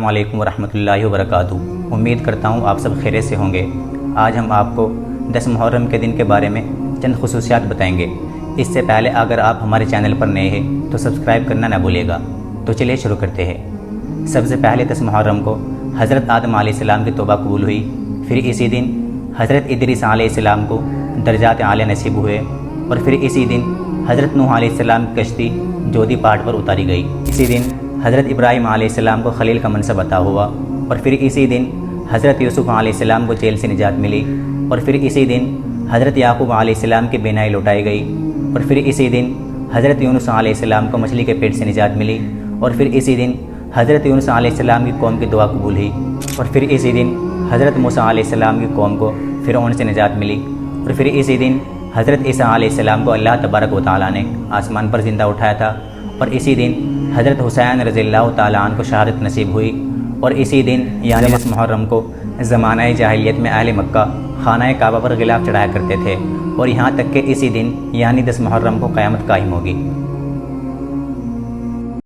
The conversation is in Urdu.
السلام علیکم ورحمۃ اللہ وبرکاتہ۔ امید کرتا ہوں آپ سب خیریت سے ہوں گے۔ آج ہم آپ کو 10 محرم کے دن کے بارے میں چند خصوصیات بتائیں گے۔ اس سے پہلے اگر آپ ہمارے چینل پر نئے ہیں تو سبسکرائب کرنا نہ بھولیے گا۔ تو چلیے شروع کرتے ہیں۔ سب سے پہلے 10 محرم کو حضرت آدم علیہ السلام کی توبہ قبول ہوئی۔ پھر اسی دن حضرت ادریس علیہ السلام کو درجات عالیہ نصیب ہوئے، اور پھر اسی دن حضرت نوح علیہ السلام کی کشتی جودی پہاڑ پر اتاری گئی۔ اسی دن حضرت ابراہیم علیہ السلام کو خلیل کا منصب عطا ہوا، اور پھر اسی دن حضرت یوسف علیہ السلام کو جیل سے نجات ملی، اور پھر اسی دن حضرت یعقوب علیہ السلام کی بینائی لوٹائی گئی، اور پھر اسی دن حضرت یونس علیہ السلام کو مچھلی کے پیٹ سے نجات ملی، اور پھر اسی دن حضرت یونس علیہ السلام کی قوم کی دعا قبول ہوئی، اور پھر اسی دن حضرت موسیٰ علیہ السلام کی قوم کو فرعون سے نجات ملی، اور پھر اسی دن حضرت عیسیٰ علیہ السلام کو اللہ تبارک و تعالیٰ نے آسمان پر زندہ اٹھایا تھا، اور اسی دن حضرت حسین رضی اللہ تعالیٰ عنہ کو شہادت نصیب ہوئی، اور اسی دن یعنی 10 محرم کو زمانہ جاہلیت میں اہل مکہ خانہ کعبہ پر غلاف چڑھایا کرتے تھے، اور یہاں تک کہ اسی دن یعنی 10 محرم کو قیامت قائم ہوگی۔